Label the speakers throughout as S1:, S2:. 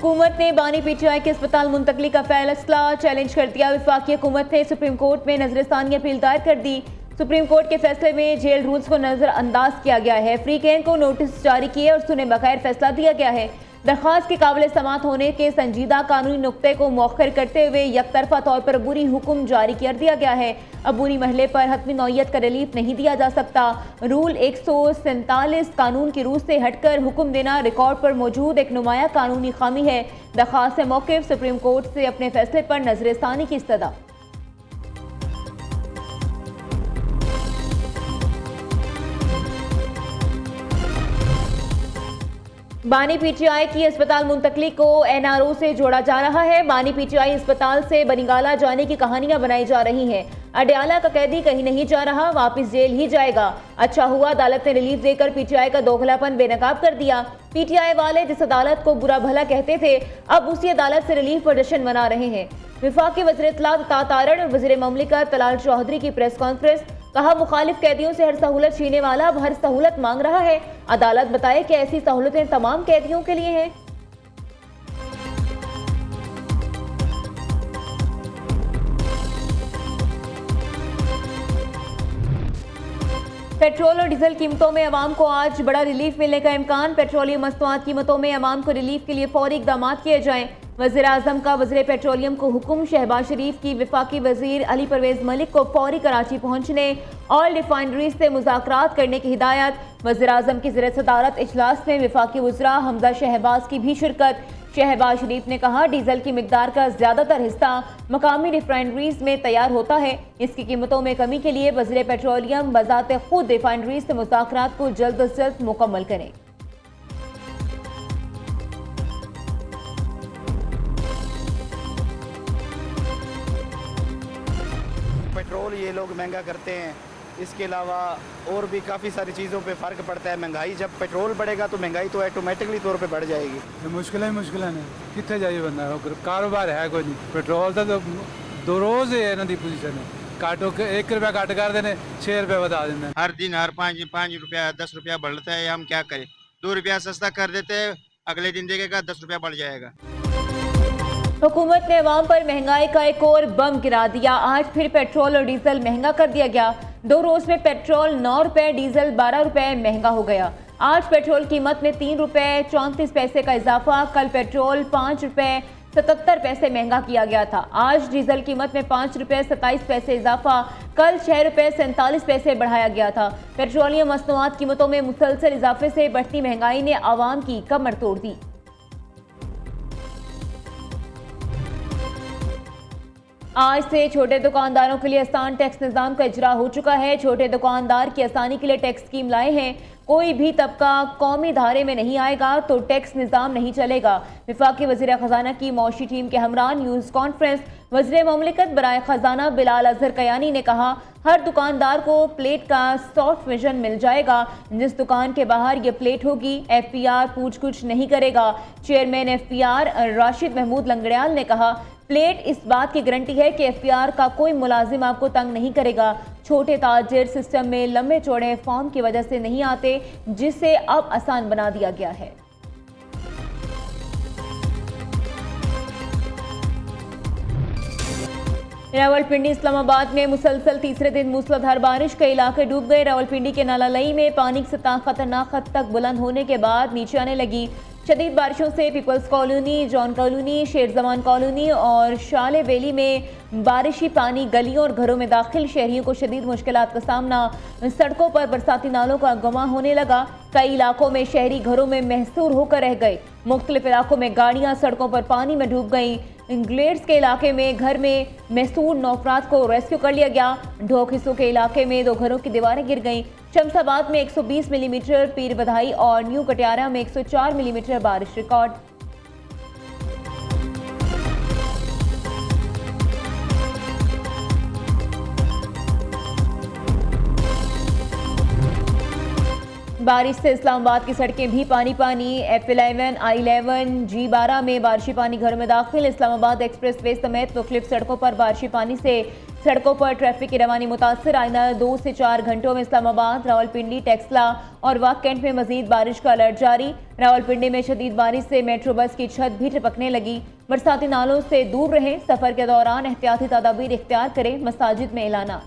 S1: हुकूमत ने बानी पीटीआई के अस्पताल मुंतकली का फैसला चैलेंज कर दिया। वफाकी हुकूमत ने सुप्रीम कोर्ट में नजरसानी अपील दायर कर दी। सुप्रीम कोर्ट के फैसले में जेल रूल्स को नजरअंदाज किया गया है। फ्री कैन को नोटिस जारी किए और सुने बगैर फैसला दिया गया है। दरख्वास्त के काबिल समात होने के संजीदा कानूनी नुक्ते को मौखर करते हुए यकतरफा तौर पर अबूरी हुक्म जारी कर दिया गया है। अबूरी महले पर हतमी नौयत का रिलीफ नहीं दिया जा सकता। रूल 147 कानून की रूह से हटकर हुक्म देना रिकॉर्ड पर मौजूद एक नुमाया कानूनी खामी है। दरख्वास्त से मौक़िफ़ सुप्रीम कोर्ट से अपने फैसले पर नजरसानी की इस्तदा। बानी पीटीआई की अस्पताल मुंतकली को एनआरओ से जोड़ा जा रहा है। बानी पीटीआई अस्पताल से बनिगाला जाने की कहानियां बनाई जा रही हैं। अडयाला का कैदी कहीं नहीं जा रहा, वापस जेल ही जाएगा। अच्छा हुआ अदालत ने रिलीफ देकर पीटीआई का दोगलापन बेनकाब कर दिया। पीटीआई वाले जिस अदालत को बुरा भला कहते थे, अब उसी अदालत से रिलीफ पर जश्न मना रहे हैं। वफाकी वज़ीर इत्तलात तातारण और वज़ीर ममलिकत तलाल चौधरी की प्रेस कॉन्फ्रेंस। कहा, मुखालिफ कैदियों से हर सहूलत छीनने वाला अब हर सहूलत मांग रहा है। अदालत बताए कि ऐसी सहूलतें तमाम कैदियों के लिए हैं। पेट्रोल और डीजल कीमतों में अवाम को आज बड़ा रिलीफ मिलने का इम्कान। पेट्रोलियम मसनूआत कीमतों में अवाम को रिलीफ के लिए फौरी इक़दाम किए जाएं। वज़ीर आज़म का वज़ीर पेट्रोलियम को हुक्म। शहबाज शरीफ की वफाकी वज़ीर अली परवेज़ मलिक को फौरी कराची पहुंचने और रिफाइनरीज से मुज़ाकरात करने की हिदायत। वज़ीर आज़म की ज़ेर सदारत इजलास में वफाकी वज़रा हमजा शहबाज की भी शिरकत। शहबाज शरीफ ने कहा, डीजल की मिकदार का ज़्यादातर हिस्सा मकामी रिफाइनरीज में तैयार होता है। इसकी कीमतों में कमी के लिए वज़ीर पेट्रोलियम बज़ाते खुद रिफाइनरीज से मुज़ाकरात को जल्द अज जल्द मुकम्मल करें।
S2: पेट्रोल ये लोग महंगा करते हैं, इसके अलावा और भी काफ़ी सारी चीज़ों पे फ़र्क पड़ता है। महंगाई जब पेट्रोल बढ़ेगा तो महंगाई तो ऑटोमेटिकली तौर पे बढ़ जाएगी।
S3: मुश्किल नहीं कितने जाइए बंदा कारोबार है कोई नहीं। पेट्रोल तो दो रोज़ है ना दी पोजीशन है। काटो के 1 रुपया काट कर देने 6 रुपया बता देने।
S4: हर दिन हर 5 रुपया 10 रुपया बढ़ता है। हम क्या करें? 2 रुपया सस्ता कर देते हैं, अगले दिन देखेगा 10 रुपया बढ़ जाएगा।
S1: हुकूमत ने अवाम पर महंगाई का एक और बम गिरा दिया। आज फिर पेट्रोल और डीजल महंगा कर दिया गया। 2 रोज में पेट्रोल 9 रुपए, डीजल 12 रुपए महंगा हो गया। आज पेट्रोल कीमत में 3 रुपए 34 पैसे का इजाफा। कल पेट्रोल 5 रुपए 77 पैसे महंगा किया गया था। आज डीजल कीमत में 5 रुपए 27 पैसे इजाफा। कल 6 रुपए 47 पैसे बढ़ाया गया था। पेट्रोलियम मसनूआत कीमतों में मुसलसल इजाफे से बढ़ती महंगाई ने आवाम की कमर तोड़ दी। आज से छोटे दुकानदारों के लिए आसान टैक्स निज़ाम का इजरा हो चुका है। छोटे दुकानदार की आसानी के लिए टैक्स स्कीम लाए हैं। कोई भी तबका कौमी धारे में नहीं आएगा तो टैक्स निज़ाम नहीं चलेगा। वफाकी वज़ीर ख़जाना की मौशी टीम के हमरान न्यूज़ कॉन्फ्रेंस वज़ीर ममलिकत बराए ख़जाना बिलाल अज़हर कयानी ने कहा, हर दुकानदार को प्लेट का सॉफ्ट विजन मिल जाएगा। जिस दुकान के बाहर ये प्लेट होगी, FPR पूछ कुछ नहीं करेगा। चेयरमैन FPR राशिद महमूद लंगड़ियाल ने कहा, प्लेट इस बात की गारंटी है कि FPR का कोई मुलाजिम आपको तंग नहीं करेगा। छोटे ताजिर सिस्टम में लंबे चौड़े फॉर्म की वजह से नहीं आते, जिसे अब आसान बना दिया गया है। रावलपिंडी इस्लामाबाद में मुसलसल तीसरे दिन मूसलाधार बारिश, कई इलाके डूब गए। रावलपिंडी के नाला लई में पानी की सतह खतरनाक हद तक बुलंद होने के बाद नीचे आने लगी। शदीद बारिशों से पीपल्स कॉलोनी, जॉन कॉलोनी, शेर जमान कॉलोनी और शाले वैली में बारिशी पानी गलियों और घरों में दाखिल। शहरियों को शदीद मुश्किलात का सामना। सड़कों पर बरसाती नालों का गमा होने लगा। कई इलाकों में शहरी घरों में महसूर होकर रह गए। मुख्तलिफ इलाकों में गाड़ियां सड़कों पर पानी में डूब गईं। इंग्लेड्स के इलाके में घर में महसूर 9 अफराद को रेस्क्यू कर लिया गया। ढोक हिस्सों के इलाके में 2 घरों की दीवारें गिर गईं। शमशाबाद में 120 मिलीमीटर, पीर बधाई और न्यू कटियारा में 104 मिलीमीटर बारिश रिकॉर्ड। बारिश से इस्लामाबाद की सड़कें भी पानी पानी। F11, I11, G12 में बारिशी पानी घरों में दाखिल। इस्लामाबाद एक्सप्रेस वे समेत मुख्तलिफ सड़कों पर बारिशी पानी से सड़कों पर ट्रैफिक की रवानी मुतासर। आइंदा 2 से 4 घंटों में इस्लामाबाद, रावलपिंडी, टेक्सला और वाक कैंट में मजीद बारिश का अलर्ट जारी। रावलपिंडी में शदीद बारिश से मेट्रो बस की छत भी टपकने लगी। बरसाती नालों से दूर रहें, सफर के दौरान एहतियाती तदाबीर इख्तियार करें। मसाजिद में ऐलाना।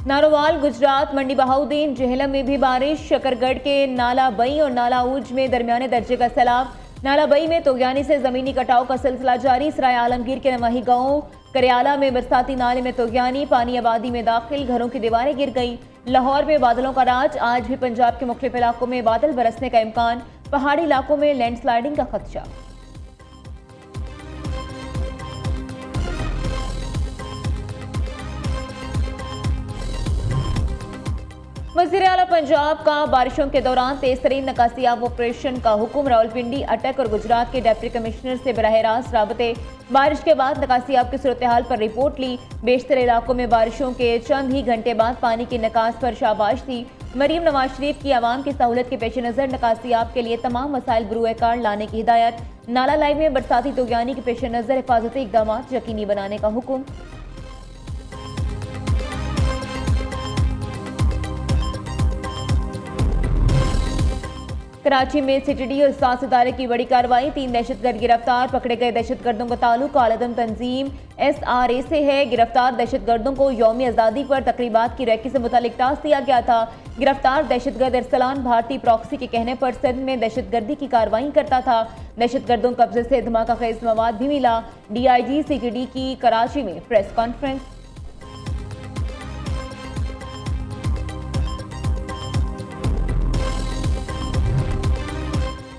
S1: नारोवाल, गुजरात, मंडी बहाउद्दीन, जेहलम में भी बारिश। शकरगढ़ के नाला बई और नाला ऊज में दरमियाने दर्जे का सैलाब। नाला बई में तोगयानी से जमीनी कटाव का सिलसिला जारी। सराय आलमगीर के नवाही गांव करियाला में बरसाती नाले में तोगयानी, पानी आबादी में दाखिल, घरों की दीवारें गिर गई। लाहौर में बादलों का राज, आज भी पंजाब के मुख्तलिफ इलाकों में बादल बरसने का इम्कान। पहाड़ी इलाकों में लैंडस्लाइडिंग का खदशा। वज़ीर आला पंजाब का बारिशों के दौरान तेज तरीन नकासियाब ऑपरेशन का हुक्म। रावलपिंडी, अटक और गुजरात के डिप्टी कमिश्नर से बराह रास्त राबते। बारिश के बाद नकासियाब की सूरत हाल पर रिपोर्ट ली। बेशतर इलाकों में बारिशों के चंद ही घंटे बाद पानी की निकास पर शाबाश थी। मरीम नवाज शरीफ की आवाम की सहूलत के पेश नज़र नकासियाब के लिए तमाम वसाइल बरूए कार लाने की हिदायत। नाला लाई में बरसाती तोगयानी के पेश नज़र हिफाजती इकदाम यकीनी बनाने का हुक्म। कराची में सिटीडी और सात सितारे की बड़ी कार्रवाई। 3 दहशतगर्द गिरफ्तार। पकड़े गए दहशतगर्दों का ताल्लुक आलदम तंजीम SRA से है। गिरफ्तार दहशतगर्दों को यौम आज़ादी पर तकरीबात की रैकी से मुतालिक टास्क दिया गया था। गिरफ्तार दहशतगर्द अरसलान भारतीय प्रॉक्सी के कहने पर सिंध में दहशतगर्दी की कार्रवाई करता था। दहशतगर्दों कब्जे से धमाका खेज मवाद भी मिला। DIG CTD की कराची में प्रेस कॉन्फ्रेंस।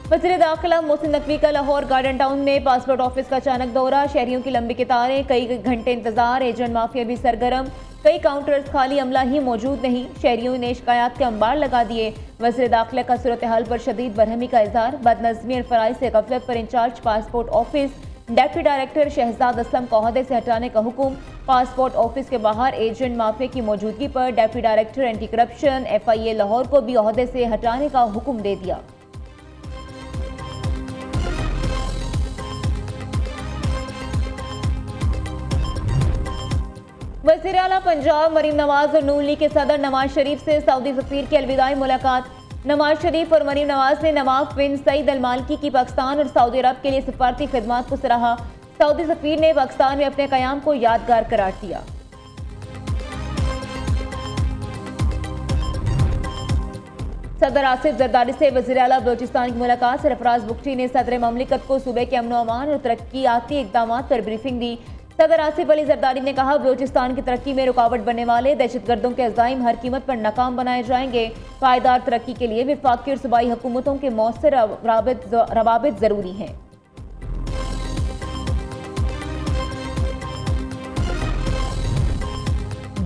S1: वज़ीर दाखिला मोहसिन नकवी का लाहौर गार्डन टाउन में पासपोर्ट ऑफिस का अचानक दौरा। शहरियों की लंबी कतारें, कई घंटे इंतजार। एजेंट माफिया भी सरगर्म, कई काउंटर्स खाली, अमला ही मौजूद नहीं। शहरियों ने शिकायत के अंबार लगा दिए। वज़ीर दाखिला का सूरत हाल पर शदीद बरहमी का इजहार। बदनज़मी और फराइज से गफलत पर in charge passport office deputy director Shahzad Aslam को ओहदे से हटाने का हुक्म। पासपोर्ट ऑफिस के बाहर एजेंट माफिया की मौजूदगी पर deputy director anti corruption FIA Lahore को भी ओहदे से हटाने का हुक्म दे दिया। वज़ीर आला पंजाब मरीम नवाज और नून लीग के सदर नवाज शरीफ से सऊदी सफीर की अलविदाई मुलाकात। नवाज शरीफ और मरीम नवाज ने नवाब बिन सईद अल मालकी की पाकिस्तान और सऊदी अरब के लिए सफारती खिदमात को सराहा। सऊदी सफीर ने पाकिस्तान में अपने कयाम को यादगार करार दिया। सदर आसिफ जरदारी से वज़ीर आला बलोचिस्तान की मुलाकात। सरफराज बुख्ती ने सदर ममलिकत को सूबे के अमन अमान और तरक्याती इक़दाम पर ब्रीफिंग दी। सदर आसिफ अली जरदारी ने कहा, बलोचिस्तान की तरक्की में रुकावट बनने वाले दहशतगर्दों के अज़ाइम हर कीमत पर नाकाम बनाए जाएंगे। पायदार तरक्की के लिए वफाकी और सूबाई हुकूमतों के मौसर रवाबित ज़रूरी हैं।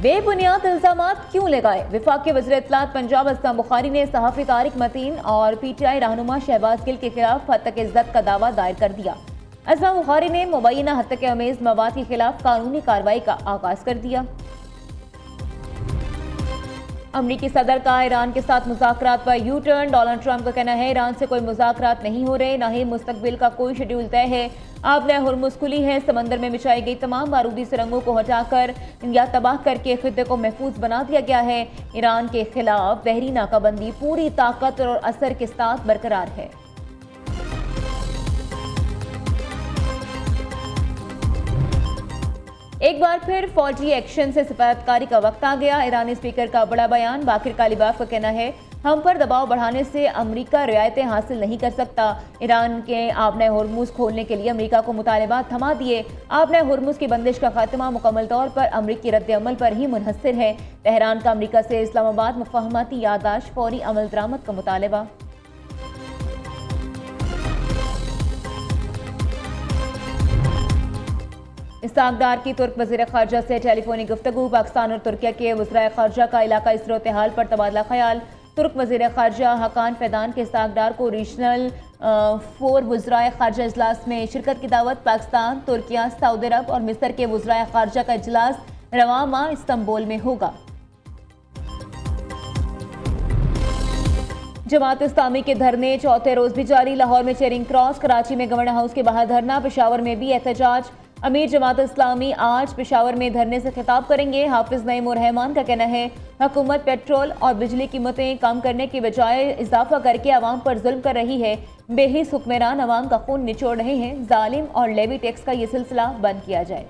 S1: बेबुनियाद इल्जामात क्यों लगाए? वफाकी वज़ीर इत्तलात पंजाब असलम बुखारी ने सहाफ़ी तारिक मतीन और PTI रहनुमा शहबाज गिल के खिलाफ हत्या के इज्जत का दावा दायर कर दिया। असलम बुखारी ने मुबैना हत्या के अमेज मवाद के खिलाफ कानूनी कार्रवाई का आगाज कर दिया। अमरीकी सदर का ईरान के साथ मुज़ाकरात पर यू टर्न। डोनाल्ड ट्रंप का कहना है, ईरान से कोई मुज़ाकरात नहीं हो रहे, न ही मुस्तकबिल का कोई शेड्यूल तय है। आबने हुर्मुज़ खुली है। समंदर में बिछाई गई तमाम बारूदी सुरंगों को हटाकर या तबाह करके खित्ते को महफूज बना दिया गया है। ईरान के खिलाफ बहरी नाकाबंदी पूरी ताकत और असर के साथ बरकरार है। एक बार फिर फौजी एक्शन से सफारतकारी का वक्त आ गया। ईरानी स्पीकर का बड़ा बयान। बाकिर कालिबाफ का कहना है, हम पर दबाव बढ़ाने से अमेरिका रियायतें हासिल नहीं कर सकता। ईरान के आबने हुर्मुज़ खोलने के लिए अमेरिका को मुतालबात थमा दिए। आबने हुर्मुज़ की बंदिश का खात्मा मुकम्मल तौर पर अमरीकी रद्द अमल पर ही मुनहसर है। तेहरान का अमरीका से इस्लामाबाद मुफाहमती यादाश्त फौरी अमल दरामद का मुतालबा। इसहाक डार की तुर्क वज़ीर ख़ारजा से टेलीफोनिक गुफ्तगू। पाकिस्तान और तुर्किया के वज़राए ख़ारजा का इलाका सूरत हाल पर तबादला ख्याल। तुर्क वज़ीर ख़ारजा हकान फैदान के इसहाक डार को रीजनल 4 वज़राए ख़ारजा इजलास में शिरकत की दावत। पाकिस्तान, तुर्किया, सऊदी अरब और मिस्र के वज़राए ख़ारजा का इजलास रवां माह इस्तांबुल में होगा। जमात इस्लामी के धरने चौथे रोज भी जारी। लाहौर में चेरिंग क्रॉस, कराची में गवर्नर हाउस के बाहर धरना, पेशावर में भी एहतजाज। अमीर जमात इस्लामी आज पेशावर में धरने से खिताब करेंगे। हाफिज नईम उर रहमान का कहना है हुकूमत पेट्रोल और बिजली कीमतें कम करने की बजाय इजाफा करके आवाम पर जुल्म कर रही है। बेहिस हुक्मरान आवाम का खून निचोड़ रहे हैं। जालिम और लेवी टैक्स का ये सिलसिला बंद किया जाए।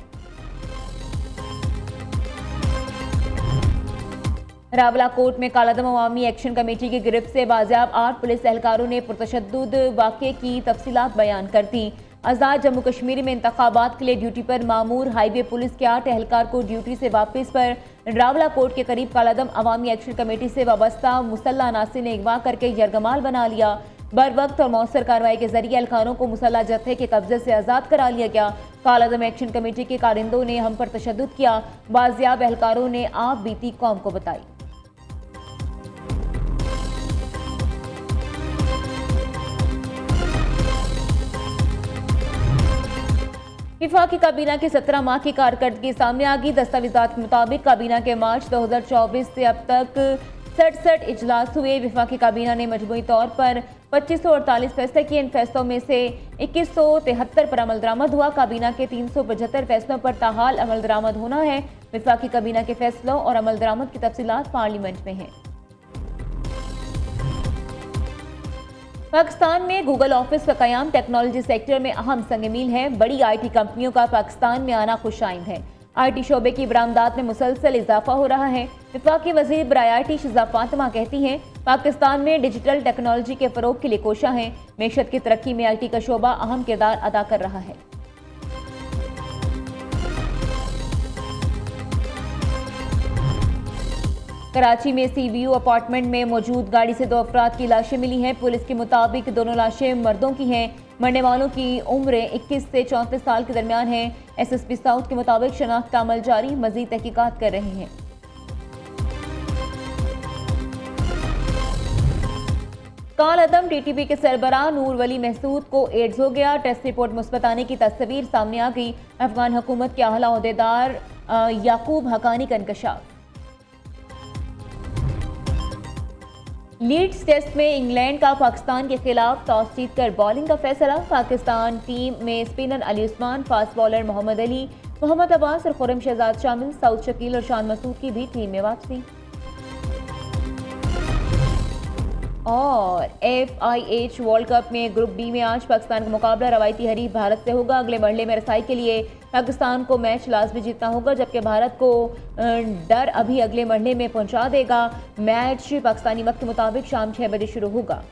S1: रावला कोर्ट में कालादम अवामी एक्शन कमेटी की गिरफ्त से बाजियाब 8 पुलिस एहलकारों ने पुरतशद्दुद वाक़े की तफसीलात बयान कर दी। आज़ाद जम्मू कश्मीर में इंतखाबात के लिए ड्यूटी पर मामूर हाईवे पुलिस के 8 एहलकार को ड्यूटी से वापस पर रावला कोर्ट के करीब कालादम अवामी एक्शन कमेटी से वाबस्ता मुसल्ला अनासिर ने अगवा करके यरगमाल बना लिया। बर वक्त और मौसर कार्रवाई के जरिए एहलकारों को मुसल्ला जत्थे के कब्जे से आज़ाद करा लिया गया। कालादम एक्शन कमेटी के कारिंदों ने हम पर तशद्दुद किया। बाजियाब एहलकारों ने आप बीती कौम को बताई। विफाकी काबीना की 17 माह की कारकर्दगी सामने आ गई। दस्तावेजात के मुताबिक काबीना के मार्च 2024 से अब तक 67 इजलास हुए। विफाकी काबीना ने मजमूई तौर पर 2548 फैसले किए। इन फैसलों में से 2173 पर अमल दरामद हुआ। काबीना के 375 फैसलों पर ताहाल अमल दरामद होना है। विफाकी काबीना के फैसलों और अमल दरामद की तफसीलात पार्लियामेंट में हैं। पाकिस्तान में गूगल ऑफिस का कयाम टेक्नोलॉजी सेक्टर में अहम संग-ए-मील है। बड़ी IT कंपनियों का पाकिस्तान में आना खुशाइन है। IT शोबे की बरामदात में मुसलसल इजाफा हो रहा है। वफाकी वज़ीर बराए IT शिज़ा फातिमा कहती हैं पाकिस्तान में डिजिटल टेक्नोलॉजी के फ़रोग के लिए कोशा है। मेशत की तरक्की में IT का शोबा अहम किरदार अदा कर रहा है। कराची में CVU अपार्टमेंट में मौजूद गाड़ी से 2 अफराद की लाशें मिली हैं। पुलिस के मुताबिक दोनों लाशें मर्दों की हैं। मरने वालों की उम्रें 21 से 34 साल के दरमियान है। SSP साउथ के मुताबिक शनाख्त का अमल जारी, मजीद तहकीकात कर रहे हैं। कालादम TTP के सरबराह नूर वली महसूद को एड्स हो गया। टेस्ट रिपोर्ट मुस्बत आने की तस्वीर सामने आ गई। अफगान हुकूमत के आला ओहदेदार याकूब हकानी का इंकशाफ। लीड्स टेस्ट में इंग्लैंड का पाकिस्तान के खिलाफ टॉस जीतकर बॉलिंग का फैसला। पाकिस्तान टीम में spinner Ali Usman, fast bowler Mohammad Ali, Mohammad Abbas और खुर्रम शहजाद शामिल। सऊद शकील और शान मसूद की भी टीम में वापसी। और FIH वर्ल्ड कप में ग्रुप D में आज पाकिस्तान का मुकाबला रवायती हरीफ भारत से होगा। अगले मरहले में रसाई के लिए पाकिस्तान को मैच लाजमी जीतना होगा, जबकि भारत को डर अभी अगले मरहले में पहुंचा देगा। मैच पाकिस्तानी वक्त के मुताबिक शाम 6 बजे शुरू होगा।